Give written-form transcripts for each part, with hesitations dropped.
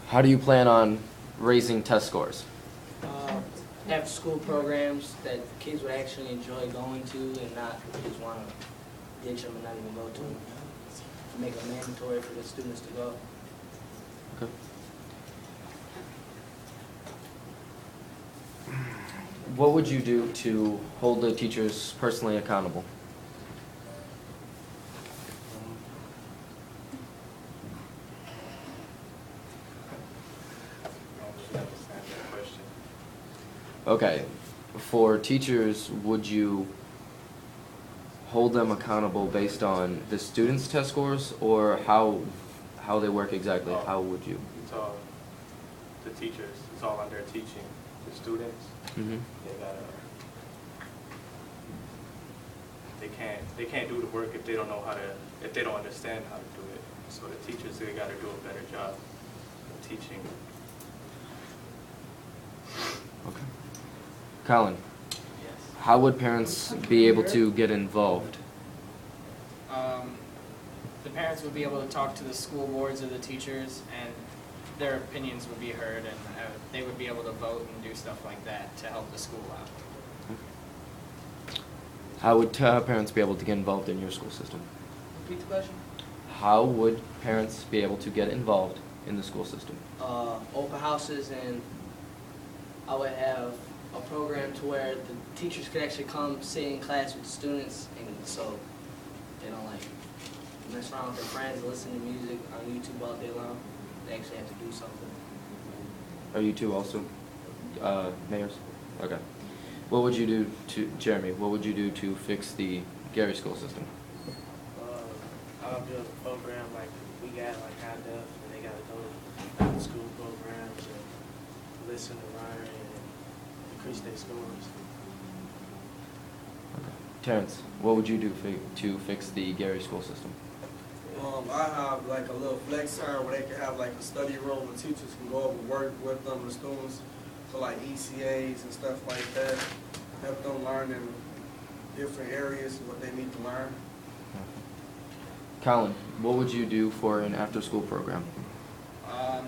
How do you plan on raising test scores? After school programs that kids would actually enjoy going to and not just want to ditch them and not even go to them. Make it mandatory for the students to go. Okay. What would you do to hold the teachers personally accountable? Okay, for teachers, would you hold them accountable based on the students' test scores, or how they work exactly? How would you? It's all the teachers. It's all on their teaching. The students, they can't do the work if they don't know how to, if they don't understand how to do it. So the teachers, they got to do a better job of teaching. Okay. Colin, Yes. how would parents be able to get involved? The parents would be able to talk to the school boards or the teachers, and their opinions would be heard, and they would be able to vote and do stuff like that to help the school out. How would parents be able to get involved in your school system? Repeat the question. How would parents be able to get involved in the school system? Open houses, and I would have a program to where the teachers could actually come sit in class with the students, and so they don't like mess around with their friends and listen to music on YouTube all day long. They actually have to do something. Are you two also mayors? Okay. What would you do to, Jeremy, what would you do to fix the Gary school system? I'll build a program like we got like high def, and they got to go to after school programs and listen and learn and increase their scores. Okay. Terrence, what would you do to fix the Gary school system? I have like a little flex time where they can have like a study room where teachers can go over work with them, the students, so like ECAs and stuff like that, help them learn in different areas what they need to learn. Colin, what would you do for an after-school program? I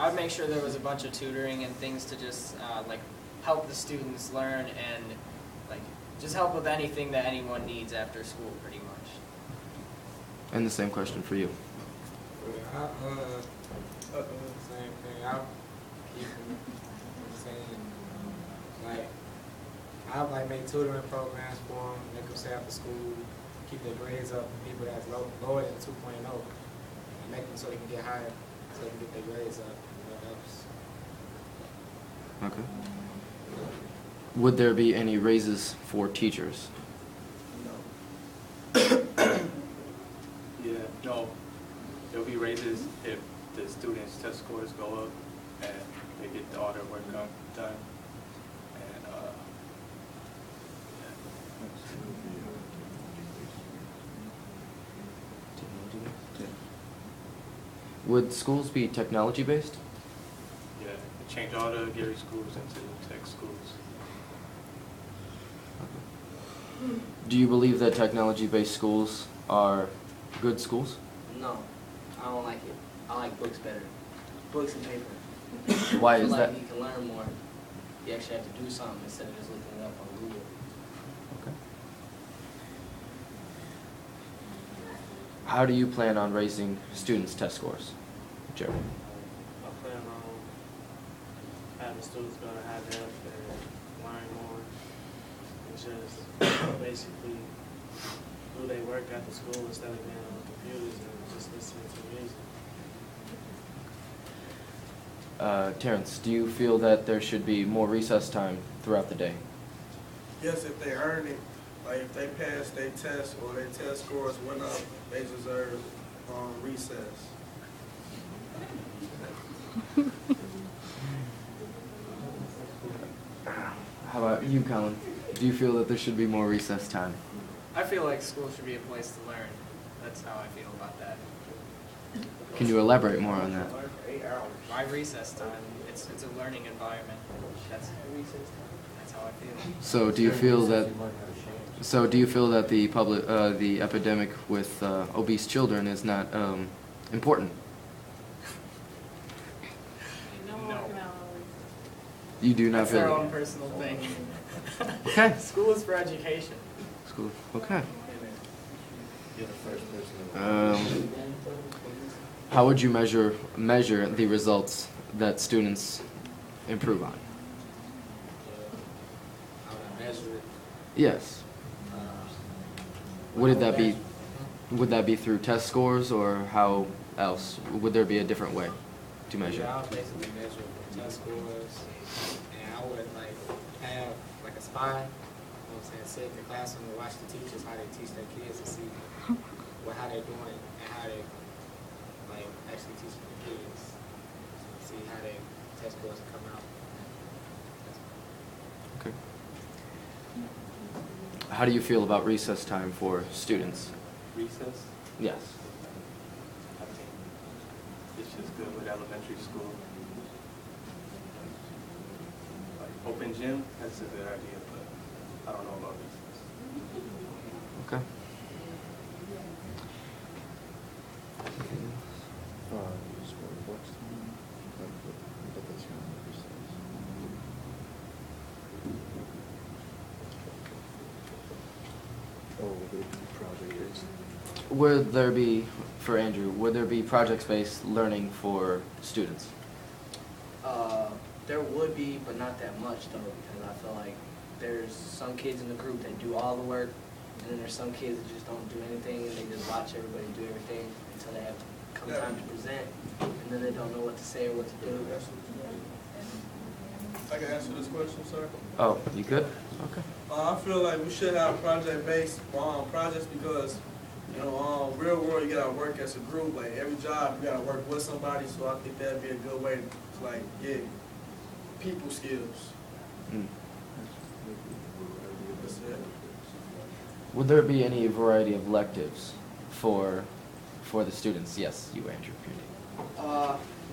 would make sure there was a bunch of tutoring and things to just like help the students learn and like just help with anything that anyone needs after school, pretty much. And the same question for you. Same thing. I'll keep saying, like, I'll like make tutoring programs for them, make them stay after school, keep their grades up, and people that's lower than 2.0, and make them so they can get higher, so they can get their grades up. That helps. Okay. Would there be any raises for teachers? Yeah, no. There'll be raises if the students' test scores go up and they get all their work done. And Would schools be technology-based? yeah, change all the Gary schools into tech schools. Do you believe that technology-based schools are good schools? No, I don't like it. I like books better. Books and paper. Why I feel is like that? you can learn more. You actually have to do something instead of just looking it up on Google. Okay. How do you plan on raising students' test scores, Jeremy? I plan on having students go to high def and learn more and just basically do their work after school instead of being on computers and just listening to music. Terrence, do you feel that there should be more recess time throughout the day? Yes, if they earn it, like if they pass their test or their test scores went up, they deserve recess. How about you, Colin? Do you feel that there should be more recess time? I feel like school should be a place to learn. That's how I feel about that. Can you elaborate more on that? My recess time, it's a learning environment. That's how I feel. So do you feel that the epidemic with obese children is not important? You do not That's feel their that? own personal thing. Okay. School is for education. School. Okay. You're the first person. How would you measure the results that students improve on? How would I measure it? Yes. Would that be through test scores, or how else? Would there be a different way to measure? Yeah, I would basically measure with test scores, and I would like have like a spy, you know what I'm saying, sit in the classroom and watch the teachers, how they teach their kids, and see how they're doing and how they like actually teaching the kids. See how they test scores come out. Okay. How do you feel about recess time for students? Recess, Yes. I think it's just good with elementary school. Like open gym, that's a good idea, but I don't know about recess. Okay. Would there be, for Andrew, would there be project-based learning for students? There would be, but not that much though, because I feel like there's some kids in the group that do all the work, and then there's some kids that just don't do anything, and they just watch everybody do everything until they have to come time to present, and then they don't know what to say or what to do. I can answer this question, sir. Oh, you could? Okay. I feel like we should have project-based projects because, you know, real world, you gotta work as a group. Like every job, you gotta work with somebody. So I think that'd be a good way to like get people skills. Mm. That's it. Would there be any variety of electives for the students? Yes, you, Andrew.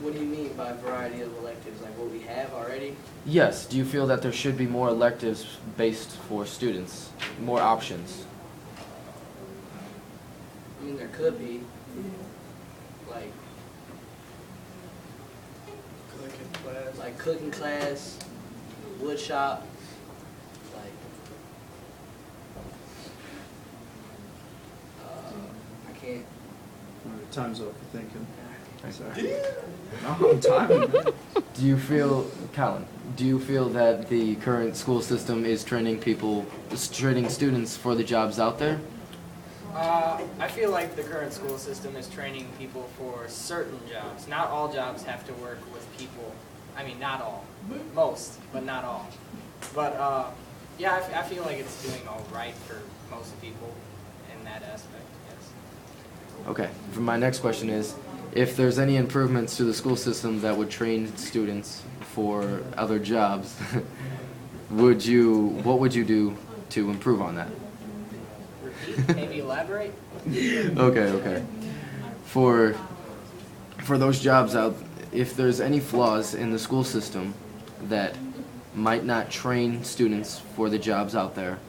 What do you mean by variety of electives? Like what we have already? Yes. Do you feel that there should be more electives based for students? More options? I mean, there could be, like cooking class, wood shop, I can't. All right, time's up for thinking. Sorry. Yeah. No, I'm timing, man. Do you feel, Colin, do you feel that the current school system is training students for the jobs out there? I feel like the current school system is training people for certain jobs. Not all jobs have to work with people. I mean, not all. Most, but not all. But yeah, I feel like it's doing all right for most people in that aspect, yes. Okay. For my next question is, if there's any improvements to the school system that would train students for other jobs, what would you do to improve on that? Repeat, maybe elaborate? Okay. For those jobs out, if there's any flaws in the school system that might not train students for the jobs out there,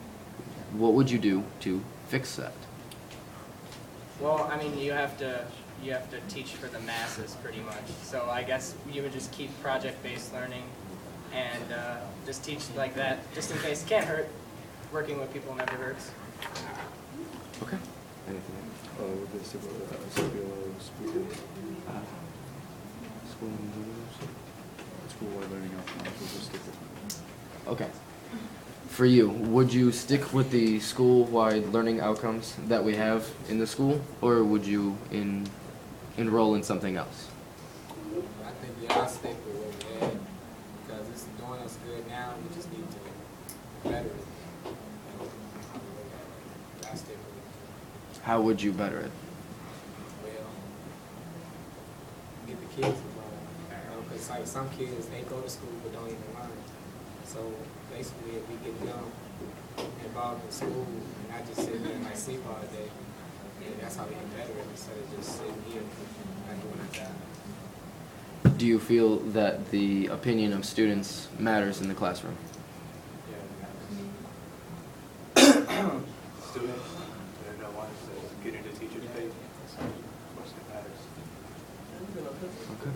what would you do to fix that? Well, I mean, you have to teach for the masses pretty much. So I guess you would just keep project-based learning and just teach like that, just in case. It can't hurt. Working with people never hurts. Okay. Anything else? With the skills, we did school-wide learning outcomes, we'll just stick with that. Okay. For you, would you stick with the school-wide learning outcomes that we have in the school, or would you enroll in something else? I think yeah, I'll stick with what we had because it's doing us good now. We just need to better it. I'll stick with it. How would you better it? Well, get the kids involved. Because like some kids, they go to school but don't even learn. So basically, if we get them involved in school and not just sit there and like sleep all day, yeah, that's how we get better instead of just sitting here not doing our job. Do you feel that the opinion of students matters in the classroom? Students, they're the ones that get into teachers' pay. That's what's that matters. Okay.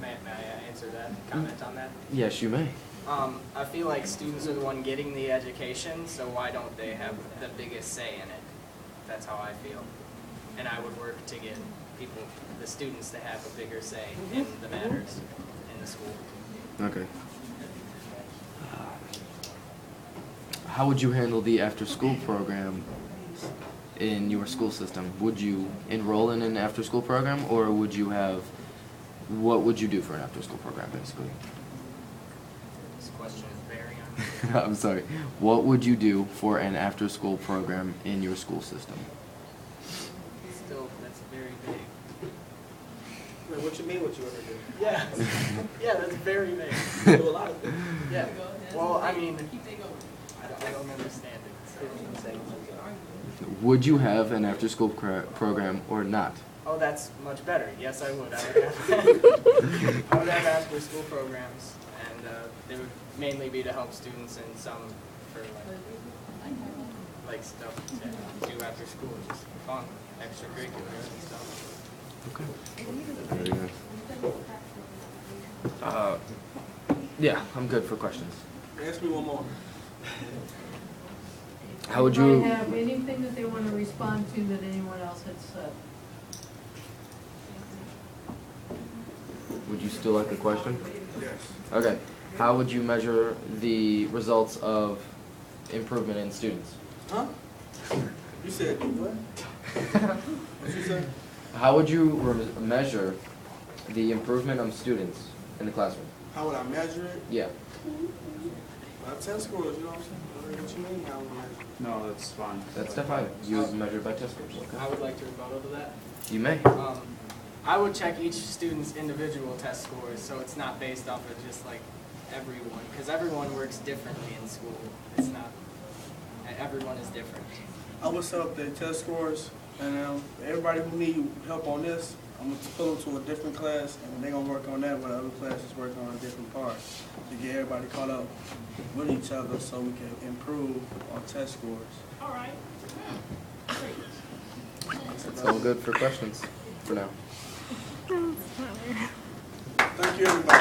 May I answer that, comment on that? Yes, you may. I feel like students are the one getting the education, so why don't they have the biggest say in it? That's how I feel. And I would work to get people, the students, to have a bigger say in the matters in the school. Okay. How would you handle the after-school program in your school system? Would you enroll in an after-school program, or would you have, what would you do for an after-school program, basically? This question is very on. I'm sorry. What would you do for an after-school program in your school system? Still, that's very big. Wait, what you mean what you ever do? Yeah, yeah, that's very big. You do a lot of things. Yeah, well, I mean, I don't understand it. Would you have an after-school program or not? Oh, that's much better. Yes, I would. I would have after-school programs, and they would mainly be to help students and some for like stuff to do after school, just fun, extracurriculars and stuff. Okay. Very good. Yeah, I'm good for questions. Ask me one more. How would you? Might have anything that they want to respond to that anyone else had said. Would you still like a question? Yes. Okay. How would you measure the results of improvement in students? Huh? You said what? What you said? How would you measure the improvement of students in the classroom? How would I measure it? Yeah. By test scores, you know what I'm saying? What you mean, how would I measure it? No, that's fine. That's step 5. You would measure by test scores. I would like to rebuttal to that. You may. I would check each student's individual test scores, so it's not based off of just like everyone, because everyone works differently in school. It's not, everyone is different. I would set up their test scores, and everybody who need help on this, I'm gonna pull them to a different class, and they're gonna work on that while the other classes work on a different part to get everybody caught up with each other so we can improve our test scores. All right. It's all good for questions for now. Thank you, everybody.